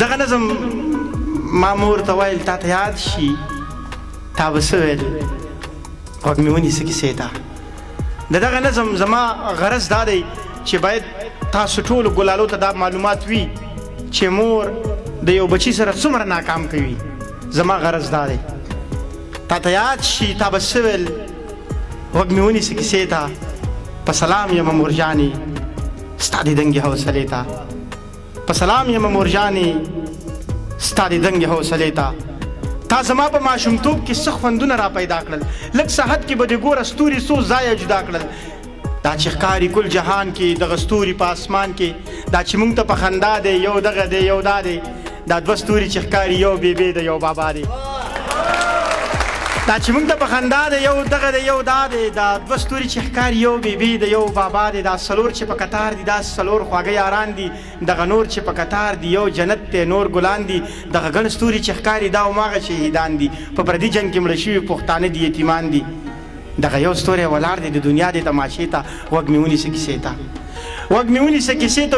دغه نظم ما مور ته ویل تا ته یاد شي تا به څه ویل غوږ مې ونیسه کیسې ته د دغه نظم زما غرض دا دی چې باید تاسو ټولو ګلالو ته دا معلومات وي چې مور د یو بچي سره څومره ناکام کوي زما غرض دا دی تا ته یاد شي تا به څه ویل غوږ مې ونیسه کیسې ته په سلام یم مور جانې ستا د دنګې حوصلې ته په سلام یم مور جانې ستا د دنګې حوصلې ته تا زما په ماشومتوب کې څه خوندونه را پیدا کړل لږ صحت کې به دې ګوره ستوري څو ځایه جدا کړل دا چې ښکاري کل جهان کې دغه ستوري په اسمان کې دا چې موږ ته په خندا دی یو دغه دی یو دا دی دا دوه ستوري چې ښکاري یو بیبي دی یو بابا دی دا چې موږ ته په خندا دی یو دغه دی یو دا دی دا دوه ستوري چې ښکاري یو بیبي دی یو بابا دی دا څلور چې په قطار دي دا څلور خواږه یاران دي دغه نور چې په قطار دي یو جنت دی نور ګلان دي دغه ګڼ ستوري چې ښکاري دا هماغه شهیدان دي په پردي جنګ کې مړه شوي پښتانه دي یتیمان دي دغه یو ستوری ولاړ دی د دنیا د تماشې ته غوږ مې ونیسه کیسې ته غوږ مې ونیسه کیسې ته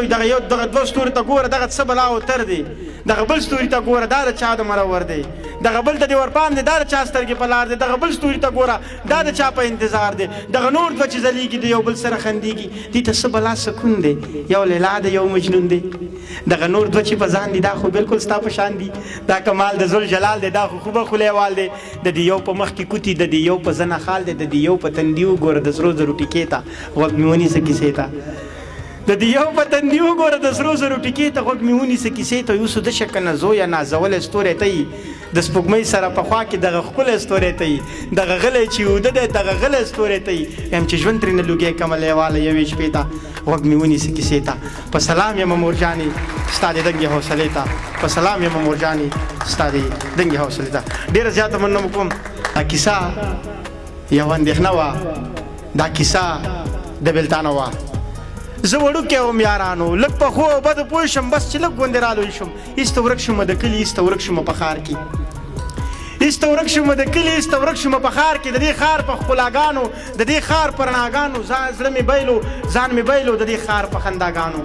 دغه دوه ستوري ته ګوره دغه څه بلا او تر دی دغه بل ستوري ته ګوره دا د چا د مرور دی دغه بل ته دې ورپام دی دا د چا سترګې په لار دی دغه بل ستوري ته ګوره دا د چا په انتظار دی دغه نور دوه چې ځلیږي د یو بل سره خندېږي دې ته څه بلا سکون دی یو لیلا دی یو مجنون دی دغه نور دوه چې په ځان دي دا خو بالکل ستا په شان دي دا کمال د ذوالجلال دی دا خو خوبه خلیوال دی د دې یو په مخ کې کوتي د دې یو په زنه خال دی د دې یو په تندي وګوره د سرو زرو ټیکې ته غوږ مې ونیسه کیسې ته د دې یو په تندي وګوره د سرو زرو ټیکې ته غوږ مې ونیسه کیسې ته یو څه د شکنه زویه نازولی ستوری ته یي د سپوږمۍ سره په خوا کې دغه ښکلی ستوری ته یي دغه غلی چې اوده دی دغه غلی ستوری ته یي یم چې ژوند ترېنه لوګی کمه لیواله یوې شپې ته غوږ مې ونیسه کیسې ته په سلام یم مور جانې ستا د دنګې حوصلې ته په سلام یم مور جانې ستا د دنګې حوصلې ته ډېره زیاته مننه مو کوم دا کیسه یوه اندېښنه وه دا کیسه د بېلتانه وه زه وړوکی وم یارانو لږ په ښو او بدو پوه شم بس چې لږ غوندې رالوی شم ایسته ورک شومه د کلي ایسته ورک شومه په ښار کې ایسته ورک شومه د کلي ایسته ورک شومه په ښار کې د دې ښار په ښکلاګانو د دې ښار په رڼاګانو زړه مې بیلو ځان مې بیلو د دې ښار په خنداګانو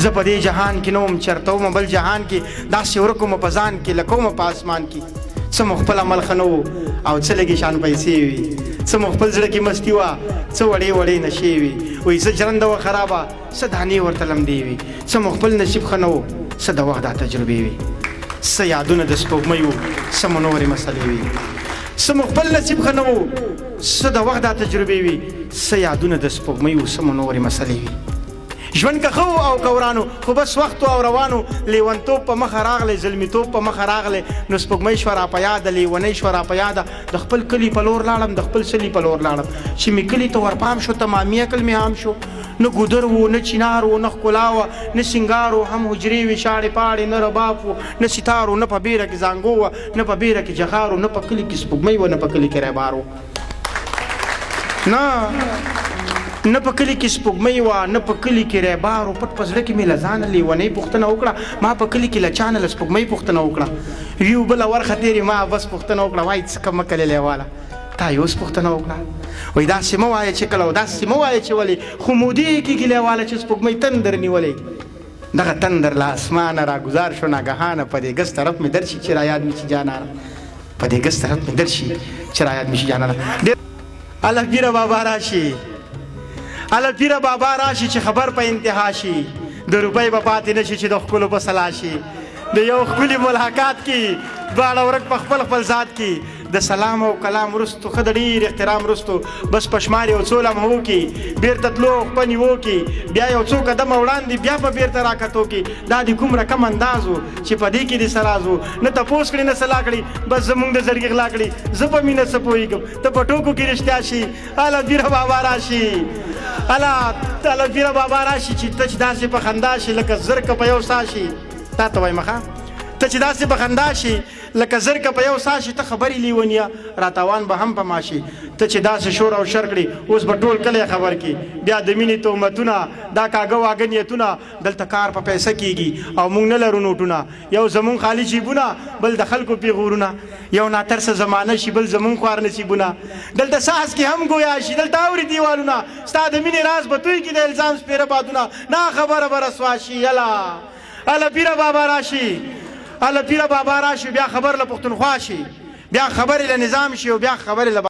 زه په دې جهان کې نه وم چېرته ومه بل جهان کې داسې ورک ومه په ځان کې لکه ومه په اسمان کې څه مو خپل عمل ښه نه و او څه لږې شان پیسې وي څه مو خپل زړه کې مستي وه څه وړې وړې نشې وي وایي څه ژرنده وه خرابه څه دانې ورته لمدې وي څه مو خپل نصیب ښه نه و څه د وخت دا تجربې وي څه یادونه د سپوږمۍ وو څه مو نورې مسلې وي څه مو خپل نصیب ښه نه و څه د وخت دا تجربې وي څه یادونه د سپوږمۍ وو څه مو نورې مسلې وي ژوند که ښه او که ورانو خو بس وخت او روانو لیونتوب په مخه راغلی زلمیتوب په مخه راغلی نو سپوږمۍ شوه را په یاده لیونۍ شوه را په یاده د خپل کلي په لور لاړم د خپل سلي په لور لاړم چې مې کلي ته ورپام شو تمامي عقل مې هم شو نه ګودر و نه چینار و نه ښکلا وه نه سینګار و هم حجرې وې شاړې پاړې نه رباب و نه ستار و نه په بیره کې زانګو وه نه په بیره کې جغار و نه په کلي کې سپوږمۍ وه نه په کلي کې ریبار و نه په کلي کې سپوږمۍ وه نه په کلي کې ریبار و پټ په زړه کې مې له ځانه لیونۍ پوښتنه وکړه ما په کلي کې له چا نه له سپوږمۍ پوښتنه وکړه یو بله ورخه تېرې ما بس پوښتنه وکړه وایي څه کمه کلې لیواله تا یې اوس پوښتنه وکړه وایي داسې مه وایه چې کله داسې مه وایه چې ولې خو مودې کېږي لیواله چې سپوږمۍ تندر نیولی دغه تندر له اسمانه راګزار شو ناګهانه په دې ګز طرف مې درشي چې را یاد مې شي جانانه په دې ګز طرف مې درشي چې را یاد مې شي جانانه الله پیره بابا راشي الله پیره بابا راشي چې خبر په انتها شي د روپۍ به پاتې نه شي چې د ښکلو په سلا شي د یو ښکلي ملاقات کې دواړه ورک په خپل خپل ذات کې د سلام او کلام وروستو ښه د ډېر احترام وروستو بس په شمار یو څو لمحو کې بېرته تلو خپه نیوو کې بیا یو څو قدمه وړاندې بیا په بېرته راکتو کې دا د کوم رقم انداز و چې په دې کې دې سراز و نه تپوس کړي نه سلا کړي بس زمونږ د زړګي غلا کړي زه په مینه څه پوهېږم ته په ټوکو کې رښتیا شي الله پیره بابا راشي الله پیره بابا راشي چې ته چې داسې په خندا شي لکه زرکه په یو سا شي تا ته وایم ښه ته چې داسې په خندا شي لکه زرکه په یو سا شي ته خبرې لیونیه راتاوان به هم په ما شي ته چې داسې شور او شر کړي اوس به ټول کلی خبر کړي بیا د مینې تهمتونه دا کاږه واږه نیتونه دلته کار په پیسه کېږي او موږ نه لرو نوټونه یو زمونږ خالي جیبونه بل د خلکو پیغورونه یو ناترسه زمانه شي بل زمونږ خوار نصیبونه دلته ساس کې هم ګویا شي دلته اوري دیوالونه ستا د مینې راز به توی کې د الزام سپېره بادونه نا خبره به رسوا شي یله اله پیره بابا راشي اله پیره بابا راشي بیا خبر له پښتونخوا شي بیا خبرې له نظام شي او بیا خبرې له